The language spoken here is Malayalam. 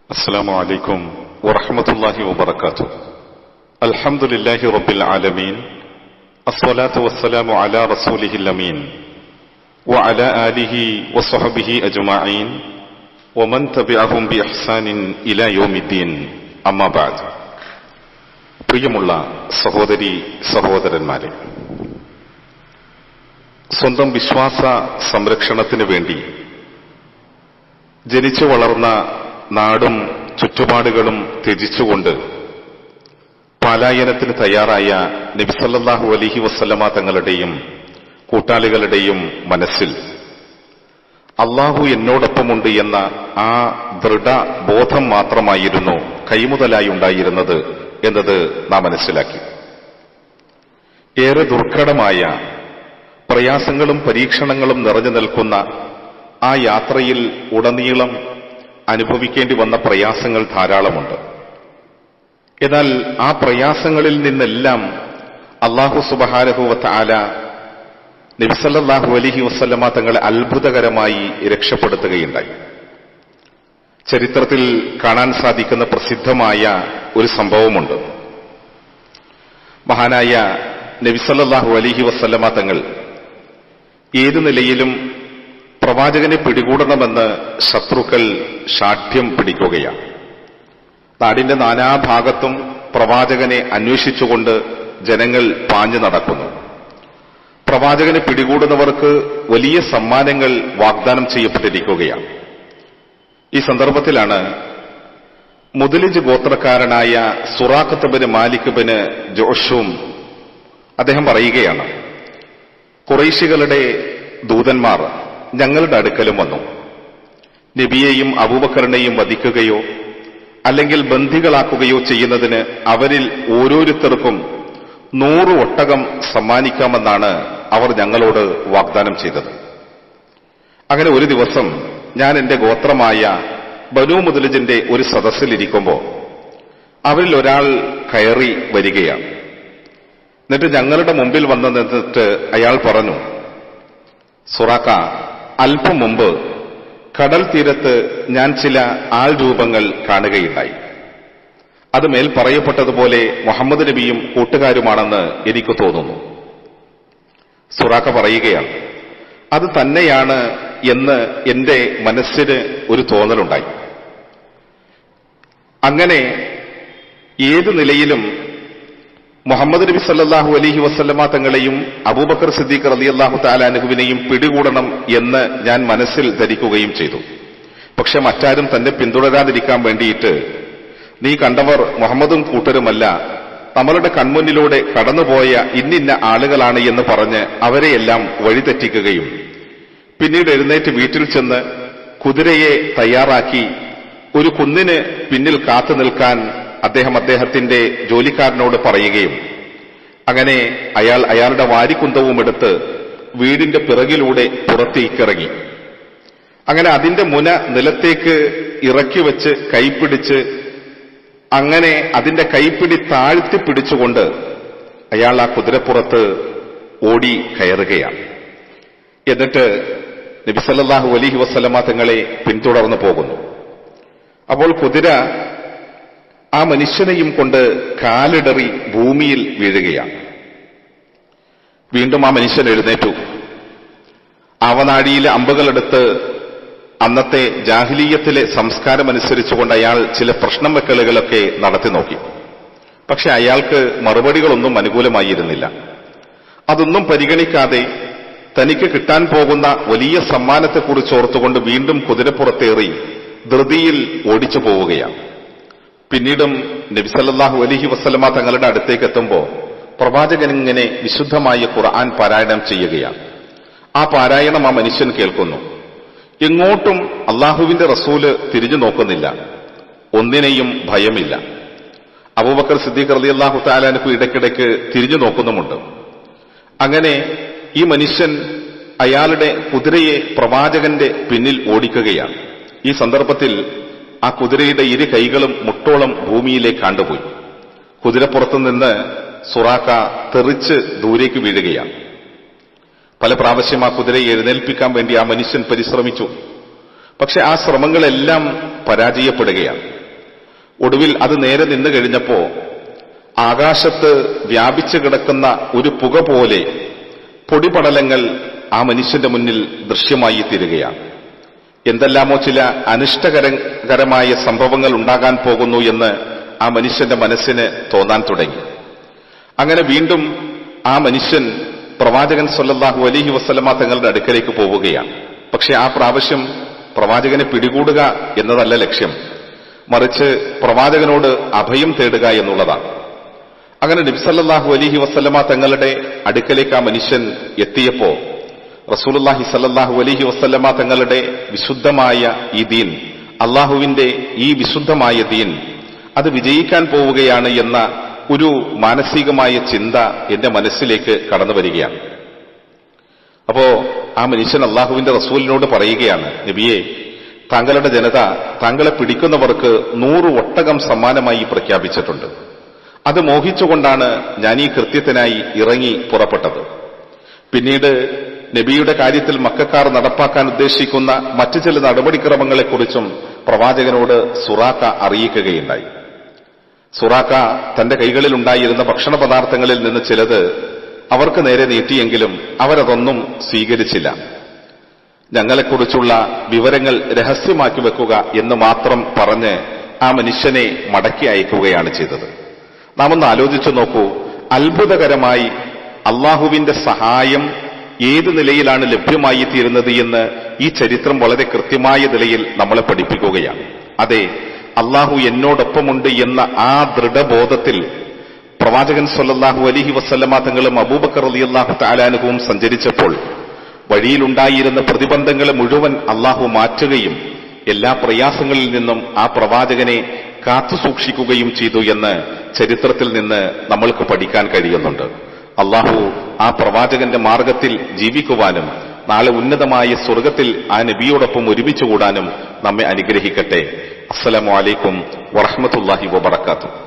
السلام عليكم ورحمة الله وبركاته. الحمد لله رب العالمين، الصلاة والسلام على رسوله الأمين وعلى آله وصحبه أجمعين ومن تبعهم بإحسان إلى يوم الدين. أما بعد. പ്രിയമുള്ള സഹോദരി സഹോദരന്മാരെ, സ്വന്തം വിശ്വാസ സംരക്ഷണത്തിന് വേണ്ടി ജനിച്ചു വളർന്ന നാടും ചുറ്റുപാടുകളും ത്യജിച്ചുകൊണ്ട് പലായനത്തിന് തയ്യാറായ നബി സല്ലല്ലാഹു അലൈഹി വസല്ലമ തങ്ങളുടെയും കൂട്ടാളികളുടെയും മനസ്സിൽ അള്ളാഹു എന്നോടൊപ്പമുണ്ട് എന്ന ആ ദൃഢബോധം മാത്രമായിരുന്നു കൈമുതലായി ഉണ്ടായിരുന്നത് എന്നത് നാം മനസ്സിലാക്കി. ഏറെ ദുർഘടമായ പ്രയാസങ്ങളും പരീക്ഷണങ്ങളും നിറഞ്ഞു നിൽക്കുന്ന ആ യാത്രയിൽ ഉടനീളം അനുഭവിക്കേണ്ടി വന്ന പ്രയാസങ്ങൾ ധാരാളമുണ്ട്. എന്നാൽ ആ പ്രയാസങ്ങളിൽ നിന്നെല്ലാം അല്ലാഹു സുബ്ഹാനഹു വ തആല നബി സല്ലല്ലാഹു അലൈഹി വസല്ലമ തങ്ങളെ അത്ഭുതകരമായി രക്ഷപ്പെടുത്തുകയുണ്ടായി. ചരിത്രത്തിൽ കാണാൻ സാധിക്കുന്ന പ്രസിദ്ധമായ ഒരു സംഭവമുണ്ട്. മഹാനായ നബി സല്ലല്ലാഹു അലൈഹി വസല്ലമ തങ്ങൾ ഏതു നിലയിലും പ്രവാചകനെ പിടികൂടണമെന്ന് ശത്രുക്കൾ ശാഠ്യം പിടിക്കുകയാണ്. നാടിന്റെ നാനാഭാഗത്തും പ്രവാചകനെ അന്വേഷിച്ചുകൊണ്ട് ജനങ്ങൾ പാഞ്ഞു നടക്കുന്നു. പ്രവാചകനെ പിടികൂടുന്നവർക്ക് വലിയ സമ്മാനങ്ങൾ വാഗ്ദാനം ചെയ്യപ്പെട്ടിരിക്കുകയാണ്. ഈ സന്ദർഭത്തിലാണ് മുദ്ലിജ് ഗോത്രക്കാരനായ സുറാഖത്ത് ബിൻ മാലിക് ബിൻ ജോഷും അദ്ദേഹം പറയുകയാണ്, ഖുറൈശികളുടെ ദൂതന്മാർ ഞങ്ങളുടെ അടുക്കലും വന്നു. നബിയെയും അബൂബക്കറിനെയും വധിക്കുകയോ അല്ലെങ്കിൽ ബന്ദികളാക്കുകയോ ചെയ്യുന്നതിന് അവരിൽ ഓരോരുത്തർക്കും 100 ഒട്ടകം സമ്മാനിക്കാമെന്നാണ് അവർ ഞങ്ങളോട് വാഗ്ദാനം ചെയ്തത്. അങ്ങനെ ഒരു ദിവസം ഞാൻ എന്റെ ഗോത്രമായ ബനൂ മുദ്ലിജിന്റെ ഒരു സദസ്സിലിരിക്കുമ്പോൾ അവരിൽ ഒരാൾ കയറി വരികയാണ്. എന്നിട്ട് ഞങ്ങളുടെ മുമ്പിൽ വന്നു നിന്നിട്ട് അയാൾ പറഞ്ഞു, സുറാഖ, അല്പം മുമ്പ് കടൽ തീരത്ത് ഞാൻ ചില ആൾ രൂപങ്ങൾ കാണുകയുണ്ടായി. അത് മേൽ പറയപ്പെട്ടതുപോലെ മുഹമ്മദ് നബിയും കൂട്ടുകാരുമാണെന്ന് എനിക്ക് തോന്നുന്നു. സുറാഖ പറയുകയാണ്, അത് തന്നെയാണ് എന്ന് എന്റെ മനസ്സിന് ഒരു തോന്നലുണ്ടായി. അങ്ങനെ ഏതു നിലയിലും മുഹമ്മദ് നബി സല്ലല്ലാഹു അലൈഹി വസല്ലമ തങ്ങളെയും അബൂബക്കർ സിദ്ദീഖ് റളിയല്ലാഹു തആല അൻഹുവിനെയും പിടികൂടണം എന്ന് ഞാൻ മനസ്സിൽ ധരിക്കുകയും ചെയ്തു. പക്ഷെ മറ്റാരും തന്നെ പിന്തുടരാതിരിക്കാൻ വേണ്ടിയിട്ട്, നീ കണ്ടവർ മുഹമ്മദും കൂട്ടരുമല്ല, നമ്മളുടെ കൺമുന്നിലൂടെ കടന്നുപോയ ഇന്നിന്ന ആളുകളാണ് എന്ന് പറഞ്ഞ് അവരെയെല്ലാം വഴിതെറ്റിക്കുകയും പിന്നീട് എഴുന്നേറ്റ് വീട്ടിൽ ചെന്ന് കുതിരയെ തയ്യാറാക്കി ഒരു കുന്നിന് പിന്നിൽ കാത്തു നിൽക്കാൻ അദ്ദേഹത്തിന്റെ ജോലിക്കാരനോട് പറയുകയും അങ്ങനെ അയാൾ അയാളുടെ വാരിക്കുന്തവും എടുത്ത് വീടിന്റെ പിറകിലൂടെ പുറത്തേക്കിറങ്ങി. അങ്ങനെ അതിന്റെ മുന നിലത്തേക്ക് ഇറക്കി വെച്ച് കൈപ്പിടിച്ച് അങ്ങനെ അതിന്റെ കൈപ്പിടി താഴ്ത്തി പിടിച്ചുകൊണ്ട് അയാൾ ആ കുതിരപ്പുറത്ത് ഓടി കയറുകയാണ്. എന്നിട്ട് നബി സല്ലല്ലാഹു അലൈഹി വസല്ലമ തങ്ങളെ പിന്തുടർന്നു പോകുന്നു. അപ്പോൾ കുതിര ആ മനുഷ്യനെയും കൊണ്ട് കാലിടറി ഭൂമിയിൽ വീഴുകയാണ്. വീണ്ടും ആ മനുഷ്യൻ എഴുന്നേറ്റു. ആവനാഴിയിലെ അമ്പുകളെടുത്ത് അന്നത്തെ ജാഹിലീയത്തിലെ സംസ്കാരമനുസരിച്ചുകൊണ്ട് അയാൾ ചില പ്രശ്നം വെക്കലുകളൊക്കെ നടത്തി നോക്കി. പക്ഷെ അയാൾക്ക് മറുപടികളൊന്നും അനുകൂലമായിരുന്നില്ല. അതൊന്നും പരിഗണിക്കാതെ തനിക്ക് കിട്ടാൻ പോകുന്ന വലിയ സമ്മാനത്തെക്കുറിച്ച് ഓർത്തുകൊണ്ട് വീണ്ടും കുതിരപ്പുറത്തേറി ധൃതിയിൽ ഓടിച്ചു പോവുകയാണ്. പിന്നീടും നബി സല്ലല്ലാഹു അലൈഹി വസല്ലമ തങ്ങളുടെ അടുത്തേക്ക് എത്തുമ്പോൾ പ്രവാചകൻ ഇങ്ങനെ വിശുദ്ധമായ ഖുർആൻ പാരായണം ചെയ്യുകയാണ്. ആ പാരായണം ആ മനുഷ്യൻ കേൾക്കുന്നു. എങ്ങോട്ടും അള്ളാഹുവിന്റെ റസൂല് തിരിഞ്ഞു നോക്കുന്നില്ല, ഒന്നിനെയും ഭയമില്ല. അബൂബക്കർ സിദ്ദീഖ് റളിയല്ലാഹു തആല അൻഹു ഇടയ്ക്കിടയ്ക്ക് തിരിഞ്ഞു നോക്കുന്നുമുണ്ട്. അങ്ങനെ ഈ മനുഷ്യൻ അയാളുടെ കുതിരയെ പ്രവാചകന്റെ പിന്നിൽ ഓടിക്കുകയാണ്. ഈ സന്ദർഭത്തിൽ ആ കുതിരയുടെ ഇരു കൈകളും മുട്ടോളം ഭൂമിയിലേക്ക് കണ്ടുപോയി. കുതിരപ്പുറത്തുനിന്ന് സുറാഖ തെറിച്ച് ദൂരേക്ക് വീഴുകയാണ്. പല പ്രാവശ്യം ആ കുതിരയെ എഴുന്നേൽപ്പിക്കാൻ വേണ്ടി ആ മനുഷ്യൻ പരിശ്രമിച്ചു. പക്ഷെ ആ ശ്രമങ്ങളെല്ലാം പരാജയപ്പെടുകയാണ്. ഒടുവിൽ അത് നേരെ നിന്നു കഴിഞ്ഞപ്പോ ആകാശത്ത് വ്യാപിച്ചു കിടക്കുന്ന ഒരു പുക പോലെ പൊടിപടലങ്ങൾ ആ മനുഷ്യന്റെ മുന്നിൽ ദൃശ്യമായി തീരുകയാണ്. എന്തെല്ലാമോ ചില അനിഷ്ടകരമായ സംഭവങ്ങൾ ഉണ്ടാകാൻ പോകുന്നു എന്ന് ആ മനുഷ്യന്റെ മനസ്സിന് തോന്നാൻ തുടങ്ങി. അങ്ങനെ വീണ്ടും ആ മനുഷ്യൻ പ്രവാചകൻ സല്ലല്ലാഹു അലൈഹി വസല്ലമ തങ്ങളുടെ അടുക്കലേക്ക് പോവുകയാണ്. പക്ഷെ ആ പ്രാവശ്യം പ്രവാചകനെ പിടികൂടുക എന്നതല്ല ലക്ഷ്യം, മറിച്ച് പ്രവാചകനോട് അഭയം തേടുക എന്നുള്ളതാണ്. അങ്ങനെ നബി സല്ലല്ലാഹു അലൈഹി വസല്ലമ തങ്ങളുടെ അടുക്കലേക്ക് ആ മനുഷ്യൻ എത്തിയപ്പോ റസൂലുള്ളാഹി സല്ലല്ലാഹു അലൈഹി വസല്ലമ തങ്ങളുടെ വിശുദ്ധമായ ഈ ദീൻ, അള്ളാഹുവിന്റെ ഈ വിശുദ്ധമായ ദീൻ അത് വിജയിക്കാൻ പോവുകയാണ് എന്ന ഒരു മാനസികമായ ചിന്ത എന്റെ മനസ്സിലേക്ക് കടന്നു വരികയാണ്. അപ്പോ ആ മനുഷ്യൻ അള്ളാഹുവിന്റെ റസൂലിനോട് പറയുകയാണ്, നബിയെ, താങ്കളുടെ ജനത താങ്കളെ പിടിക്കുന്നവർക്ക് 100 ഒട്ടകം സമ്മാനമായി പ്രഖ്യാപിച്ചിട്ടുണ്ട്. അത് മോഹിച്ചുകൊണ്ടാണ് ഞാൻ ഈ കൃത്യത്തിനായി ഇറങ്ങി പുറപ്പെട്ടത്. പിന്നീട് നബിയുടെ കാര്യത്തിൽ മക്കക്കാർ നടപ്പാക്കാൻ ഉദ്ദേശിക്കുന്ന മറ്റു ചില നടപടിക്രമങ്ങളെക്കുറിച്ചും പ്രവാചകനോട് സുറാഖ അറിയിക്കുകയുണ്ടായി. സുറാഖ തന്റെ കൈകളിലുണ്ടായിരുന്ന ഭക്ഷണ പദാർത്ഥങ്ങളിൽ നിന്ന് ചിലത് അവർക്ക് നേരെ നീട്ടിയെങ്കിലും അവരതൊന്നും സ്വീകരിച്ചില്ല. ഞങ്ങളെക്കുറിച്ചുള്ള വിവരങ്ങൾ രഹസ്യമാക്കി വെക്കുക എന്ന് മാത്രം പറഞ്ഞ് ആ മനുഷ്യനെ മടക്കി അയക്കുകയാണ് ചെയ്തത്. നാം ഒന്ന് ആലോചിച്ചു നോക്കൂ, അത്ഭുതകരമായി അള്ളാഹുവിന്റെ സഹായം ഏത് നിലയിലാണ് ലഭ്യമായി തീരുന്നത് എന്ന് ഈ ചരിത്രം വളരെ കൃത്യമായ നിലയിൽ നമ്മളെ പഠിപ്പിക്കുകയാണ്. അതെ, അള്ളാഹു എന്നോടൊപ്പമുണ്ട് എന്ന ആ ദൃഢബോധത്തിൽ പ്രവാചകൻ സല്ലല്ലാഹു അലൈഹി വസല്ലമ തങ്ങളും അബൂബക്കർ റളിയല്ലാഹു തആല അൻഹുവും സഞ്ചരിച്ചപ്പോൾ വഴിയിലുണ്ടായിരുന്ന പ്രതിബന്ധങ്ങളെ മുഴുവൻ അള്ളാഹു മാറ്റുകയും എല്ലാ പ്രയാസങ്ങളിൽ നിന്നും ആ പ്രവാചകനെ കാത്തുസൂക്ഷിക്കുകയും ചെയ്തു എന്ന് ചരിത്രത്തിൽ നിന്ന് നമ്മൾക്ക് പഠിക്കാൻ കഴിയുന്നുണ്ട്. അള്ളാഹു ആ പ്രവാചകന്റെ മാർഗത്തിൽ ജീവിക്കുവാനും നാളെ ഉന്നതമായ സ്വർഗത്തിൽ ആ നബിയോടൊപ്പം ഒരുമിച്ചുകൂടാനും നമ്മെ അനുഗ്രഹിക്കട്ടെ. അസ്സലാമു അലൈക്കും വറഹ്മത്തുള്ളാഹി വബറകാതുഹു.